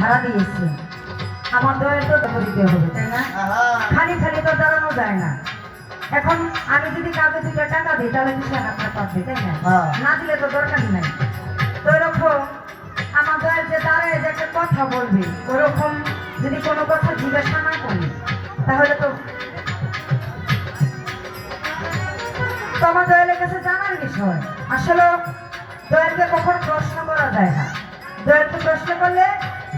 ভাড়া দিয়েছি, আমার দয়ের তো দিতে হবে, তাই না? খালি খালি তো দাঁড়ানো যায় না। এখন আমি যদি কাউকে 2 টাকা দিই তাহলে কি সে হাতটা পাবে, তাই না? না দিলে তো দরকার নাই। তো এরকম আমার দয়ের যে দাঁড়ায় যে একটা কথা বলবে, ওরকম যদি কোনো কথা জিজ্ঞাসা না করি তাহলে তো আমার দয়ালের কাছে জানার বিষয়। আসলে দয়ালকে কখনো প্রশ্ন করা যায় না। দয়ালকে প্রশ্ন করলে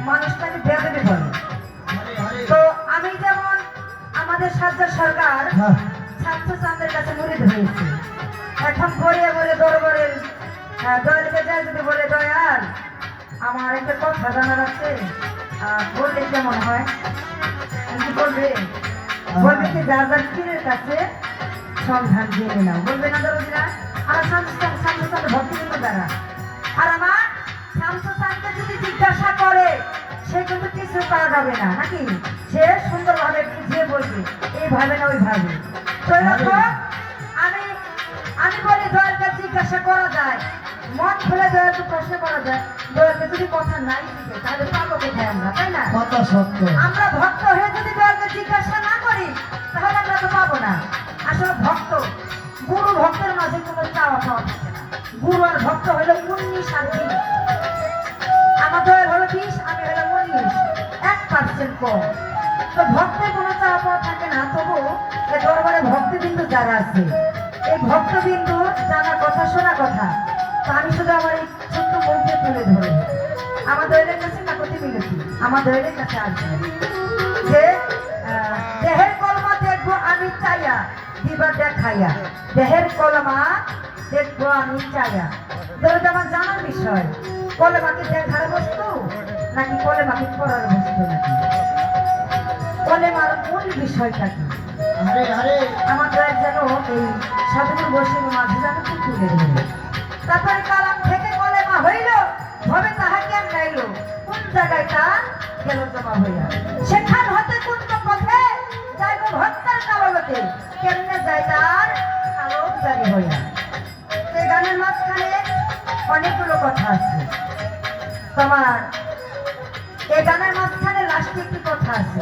মানুষটাকে বেদবি বলে। তো আমি যেমন আমাদের সাজ্জাদ সরকার ছাত্র চাঁদের কাছে মুরিদ হয়েছি, এখন বলে বলে দরবারের দয়ালকে যায় যদি বলে, দয়াল আমার একটা কথা জানার আছে, বললে কেমন হয়? কি বলবে? বলবে কি যা যার পীরের কাছে সন্ধান দিয়ে নিলাম, বলবে না দরদিরা? আর শামসুস্তান ভক্তিবৃন্দ দ্বারা, আর আমার শামসুস্তানকে যদি জিজ্ঞাসা করে সে কিন্তু কিছু পাওয়া যাবে না, নাকি? সে সুন্দরভাবে বুঝিয়ে বলবে, এইভাবে না ওইভাবে। তো আমি বলি দয়ালকে জিজ্ঞাসা করা যায়, মন খুলে দয়ালকে প্রশ্ন করা যায়। দয়ালকে যদি কথা নাই দিতে তাহলে পাবো কোথায় আমরা, তাই না? কথা সত্য। আমরা ভক্ত হয়ে যদি দয়ালকে জিজ্ঞাসা না করি তাহলে আমরা তো পাবো না। আসলে ভক্ত, গুরু ভক্তের মাঝে কোনো চাওয়া পাওয়া থাকে না। গুরু আর ভক্ত হলো 19 আর 20। আমার দয়াল হলো 20, আমি হলো 19, 1% কম। তো ভক্তের কোনো চাওয়া পাওয়া থাকে না। তবু এই দরবারে ভক্তবিন্দু যারা আছে, এই ভক্তবিন্দুর জানা কথা শোনা কথা, তো আমি শুধু আমার এই ছোট্ট মুখে তুলে ধরে আমার দয়ালের কাছে কাকতি মিনতি আমার দয়ালের কাছে আসবে যে দেহের কলমা দেখবো আমি চাইয়া দিবা দেখাইয়া, দেহের কলমা দেখবো আমি চাইয়া। ধরো আমার জানার বিষয়, কলেমাকে দেখার বস্তু নাকি কলেমাকে পড়ার বস্তু, নাকি কলেমার মূল বিষয়টা কি? আমার দয়াল যেন এই সাধুর বসে মাঝে যেন কি তুলে ধরে। তারপরে কালাম থেকে কলেমা হইল, ভবে তাহা কেন গাইল, কোন জায়গায় তা গেল জমা হইয়া, সেখান হতে কোন পথে যাইব ভক্তার কালগতে, কেমনে যায় তার আলোক জারি হইয়া। এই গানের মাঝখানে অনেকগুলো কথা আছে। তোমার এই গানের মাঝখানে লাস্টে একটি কথা আছে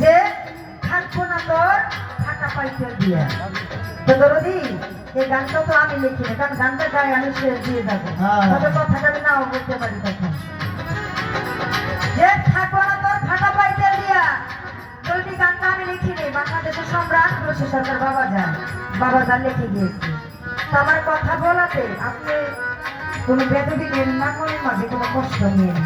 যে থাকবো না তোর থাকা পাইতে দিয়ে। তো দরদি এই গানটা তো আমি লিখি না, কারণ গানটা গায়ে আমি শেষ দিয়ে যাবো, তবে কথাটা আমি নাও বলতে পারি তখন। যে থাকবো না তোর থাকা পাইতে দিয়া, দরদি গানটা আমি লিখিনি, বাংলাদেশের সম্রাট তুলসী সরকার বাবাজান লিখে গিয়েছে। তো আমার কথা বলাতে আপনি কোনো বেদবি নেন না, মনের মাঝে কোনো কষ্ট নিয়ে